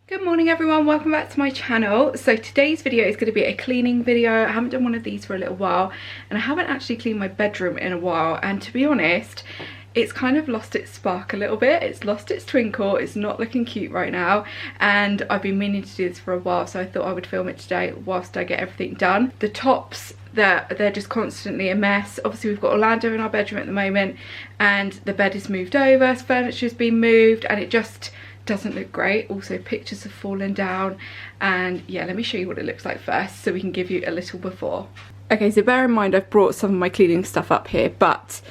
Good morning everyone, welcome back to my channel. So today's video is going to be a cleaning video. I haven't done one of these for a little while and I haven't actually cleaned my bedroom in a while, and to be honest it's kind of lost its spark a little bit. It's lost its twinkle, it's not looking cute right now, and I've been meaning to do this for a while, so I thought I would film it today whilst I get everything done. The tops, they're just constantly a mess. Obviously we've got Orlando in our bedroom at the moment and the bed is moved over, furniture's been moved, and it just doesn't look great. Also pictures have fallen down, and yeah, let me show you what it looks like first so we can give you a little before. Okay, so bear in mind I've brought some of my cleaning stuff up here, but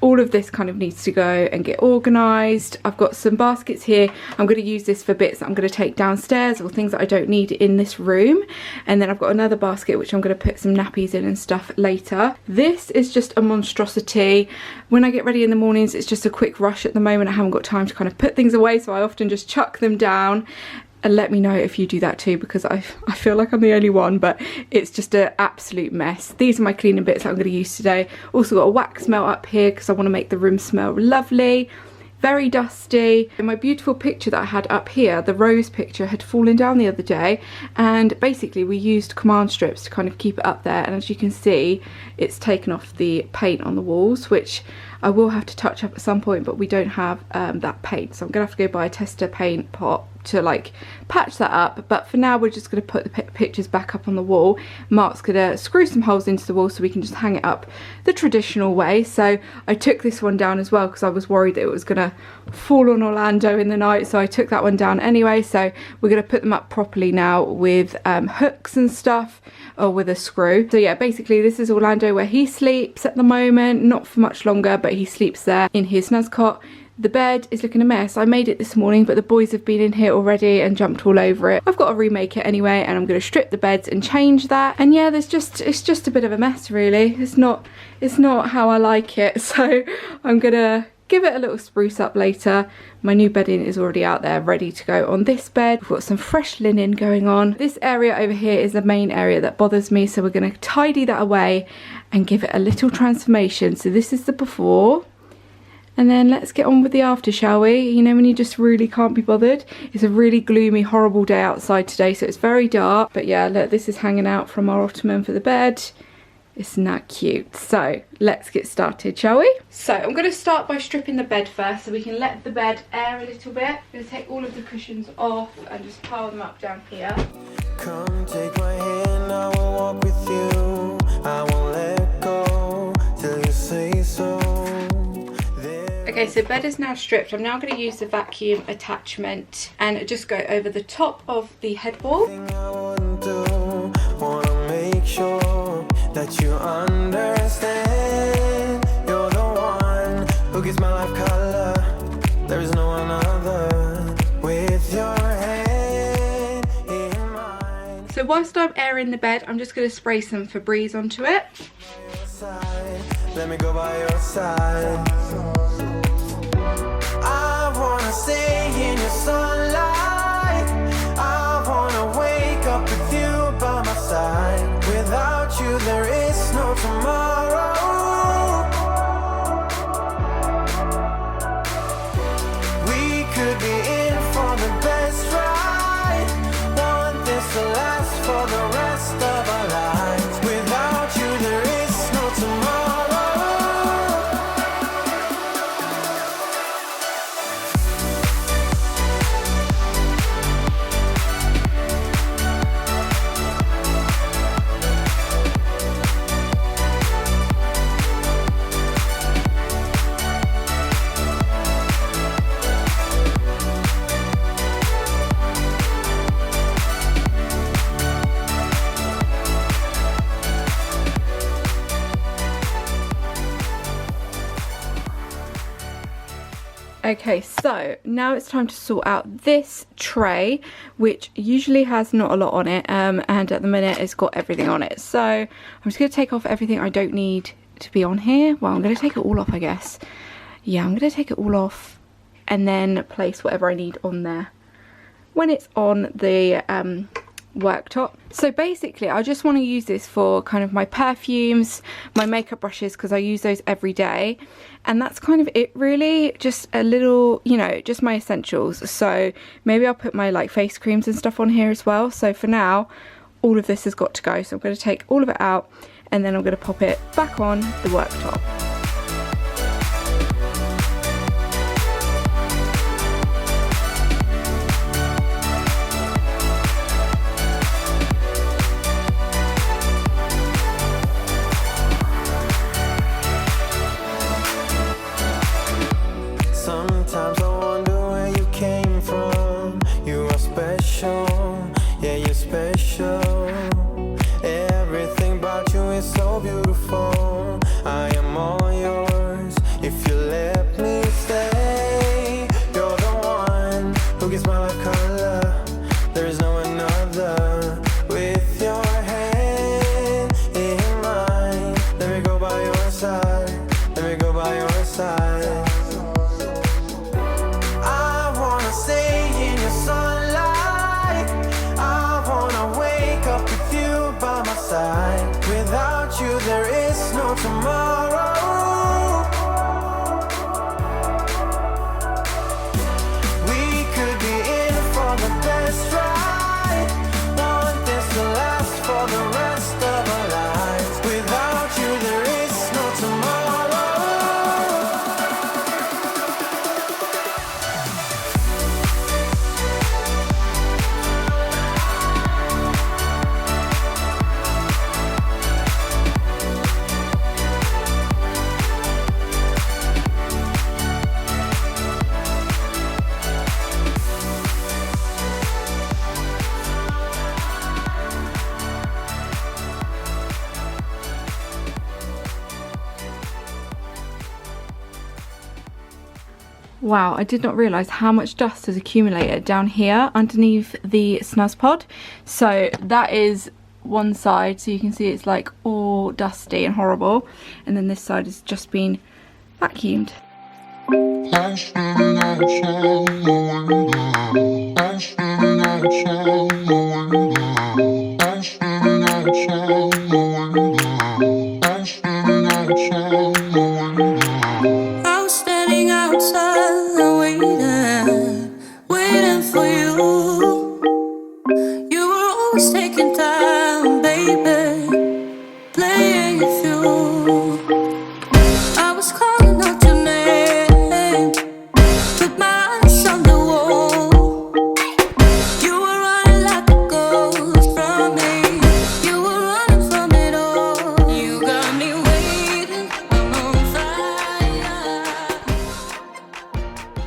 all of this kind of needs to go and get organised. I've got some baskets here. I'm going to use this for bits that I'm going to take downstairs or things that I don't need in this room. And then I've got another basket which I'm going to put some nappies in and stuff later. This is just a monstrosity. When I get ready in the mornings, it's just a quick rush at the moment. I haven't got time to kind of put things away, so I often just chuck them down. And let me know if you do that too, because I feel like I'm the only one, but it's just an absolute mess. These are my cleaning bits that I'm going to use today. Also got a wax melt up here because I want to make the room smell lovely. Very dusty. And my beautiful picture that I had up here, the rose picture, had fallen down the other day, and basically we used command strips to kind of keep it up there, and as you can see it's taken off the paint on the walls, which I will have to touch up at some point, but we don't have that paint, so I'm gonna have to go buy a tester paint pot to like patch that up. But for now we're just going to put the pictures back up on the wall. Mark's gonna screw some holes into the wall so we can just hang it up the traditional way. So I took this one down as well because I was worried that it was gonna fall on Orlando in the night, so I took that one down anyway. So we're gonna put them up properly now with hooks and stuff, or with a screw. So yeah, basically this is Orlando where he sleeps at the moment, not for much longer, but he sleeps there in his snazz cot. The bed is looking a mess. I made it this morning, but the boys have been in here already and jumped all over it. I've got to remake it anyway, and I'm going to strip the beds and change that. And yeah, it's just a bit of a mess really. It's not how I like it, so I'm gonna give it a little spruce up later. My new bedding is already out there ready to go on this bed. We've got some fresh linen going on. This area over here is the main area that bothers me, so we're going to tidy that away and give it a little transformation. So this is the before. And then let's get on with the after, shall we? You know, when you just really can't be bothered. It's a really gloomy, horrible day outside today, so it's very dark. But yeah, look, this is hanging out from our ottoman for the bed. Isn't that cute? So let's get started, shall we? So I'm going to start by stripping the bed first so we can let the bed air a little bit. I'm going to take all of the cushions off and just pile them up down here. Come take my hand, I will walk with you. I won't let go till you say so. Okay, so bed is now stripped. I'm now going to use the vacuum attachment and just go over the top of the headboard. Wanna make sure that you understand. You're the one who gives my life color. There is no one other. With your hand in mine. So whilst I'm airing the bed, I'm just going to spray some Febreze onto it. Let me go by your side. I wanna stay in your sunlight. I wanna wake up with you by my side. Without you there is no tomorrow. We could be in for the best ride. Want this to last for the rest of our lives. Without you there is no tomorrow. Okay, so now it's time to sort out this tray, which usually has not a lot on it, and at the minute it's got everything on it. So I'm just going to take off everything I don't need to be on here. Well, I'm going to take it all off, I guess. Yeah, I'm going to take it all off and then place whatever I need on there when it's on the worktop. So basically I just want to use this for kind of my perfumes, my makeup brushes, because I use those every day, and that's kind of it really. Just a little, you know, just my essentials. So maybe I'll put my like face creams and stuff on here as well. So for now all of this has got to go, so I'm going to take all of it out and then I'm going to pop it back on the worktop. Sometimes I wonder where you came from. You are special, yeah, you're special. Everything about you is so beautiful. I am all yours if you let me stay. You're the one who gives my life color. There is no another. With your hand in mine, let me go by your side. Let me go by your side. Without you there is no tomorrow. We could be in for the best ride. Want this to last for the rest of our lives. Without you there is no tomorrow. Wow, I did not realise how much dust has accumulated down here underneath the snus pod. So that is one side, so you can see it's like all dusty and horrible, and then this side has just been vacuumed. Waiting for you. You were always taking time, baby, playing it through. I was calling out your name with my eyes on the wall. You were running like a ghost from me. You were running from it all. You got me waiting, I'm on fire.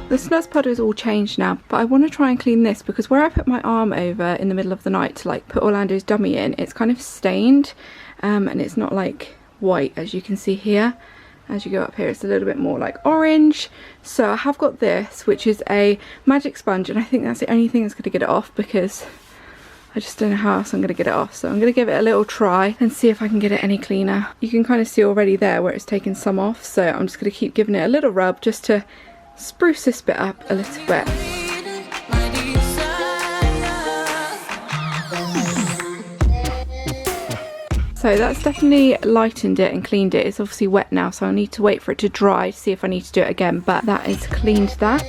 The snus pod is all changed now, but I want to try and clean this because where I put my arm over in the middle of the night to like put Orlando's dummy in, it's kind of stained, and it's not like white as you can see here. As you go up here it's a little bit more like orange. So I have got this, which is a magic sponge, and I think that's the only thing that's going to get it off because I just don't know how else I'm going to get it off. So I'm going to give it a little try and see if I can get it any cleaner. You can kind of see already there where it's taken some off, so I'm just going to keep giving it a little rub just to spruce this bit up a little bit. So that's definitely lightened it and cleaned it. It's obviously wet now, so I need to wait for it to dry to see if I need to do it again, but that has cleaned that.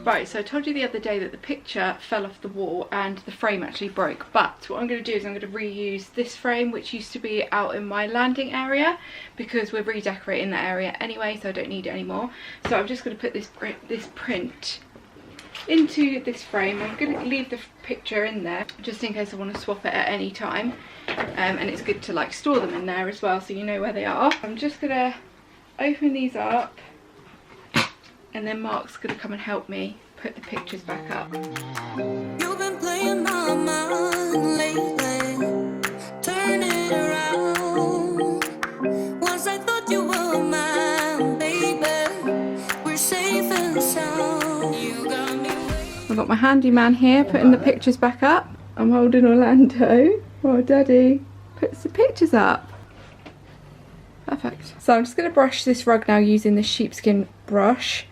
Right, so I told you the other day that the picture fell off the wall and the frame actually broke, but what I'm going to do is I'm going to reuse this frame, which used to be out in my landing area, because we're redecorating that area anyway, so I don't need it anymore. So I'm just going to put this print into this frame. I'm going to leave the picture in there just in case I want to swap it at any time, and it's good to like store them in there as well so you know where they are. I'm just going to open these up, and then Mark's going to come and help me put the pictures back up. You've been playing my mind lately, turn it around. got my handyman here putting the pictures back up. I'm holding Orlando while Daddy puts the pictures up. Perfect. So I'm just going to brush this rug now using the sheepskin brush.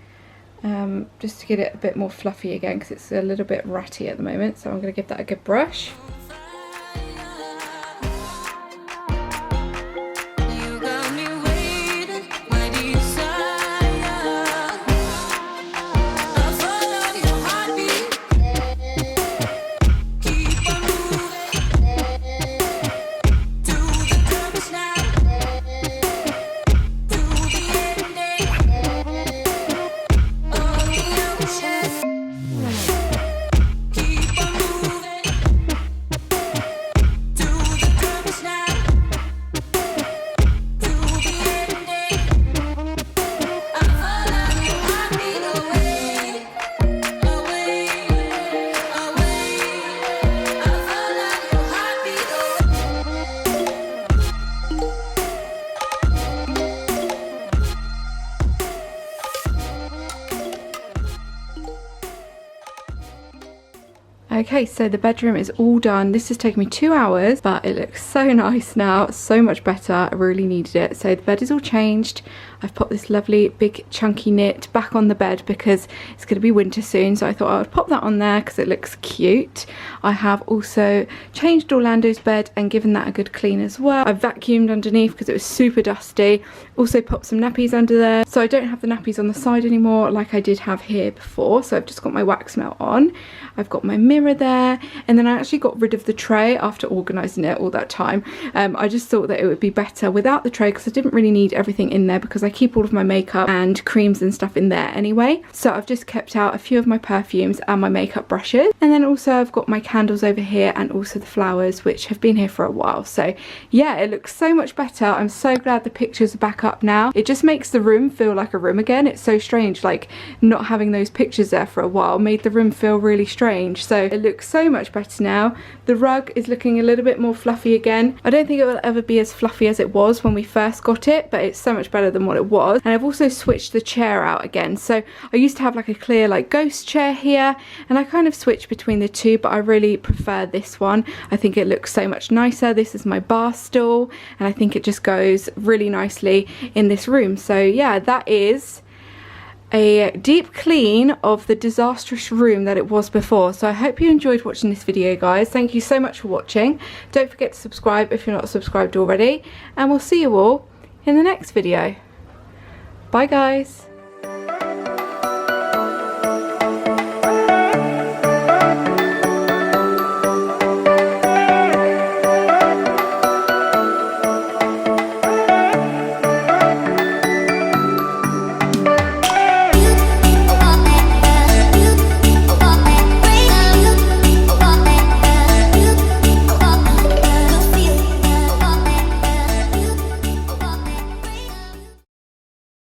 Just to get it a bit more fluffy again because it's a little bit ratty at the moment. So I'm going to give that a good brush. Okay, so the bedroom is all done. This has taken me 2 hours, but it looks so nice now, so much better. I really needed it. So the bed is all changed. I've put this lovely big chunky knit back on the bed because it's going to be winter soon, so I thought I would pop that on there because it looks cute. I have also changed Orlando's bed and given that a good clean as well. I vacuumed underneath because it was super dusty. Also popped some nappies under there, so I don't have the nappies on the side anymore like I did have here before. So I've just got my wax melt on. I've got my mirror there, and then I actually got rid of the tray after organising it all that time. I just thought that it would be better without the tray because I didn't really need everything in there because I keep all of my makeup and creams and stuff in there anyway. So I've just kept out a few of my perfumes and my makeup brushes, and then also I've got my candles over here and also the flowers which have been here for a while. So yeah, it looks so much better. I'm so glad the pictures are back up now. It just makes the room feel like a room again. It's so strange, like not having those pictures there for a while made the room feel really strange. So it looks so much better now. The rug is looking a little bit more fluffy again. I don't think it will ever be as fluffy as it was when we first got it, but it's so much better than what it was. And I've also switched the chair out again. So I used to have like a clear like ghost chair here, and I kind of switched between the two, but I really prefer this one. I think it looks so much nicer. This is my bar stool, and I think it just goes really nicely in this room. So yeah, that is a deep clean of the disastrous room that it was before. So I hope you enjoyed watching this video, guys. Thank you so much for watching. Don't forget to subscribe if you're not subscribed already, and we'll see you all in the next video. Bye guys.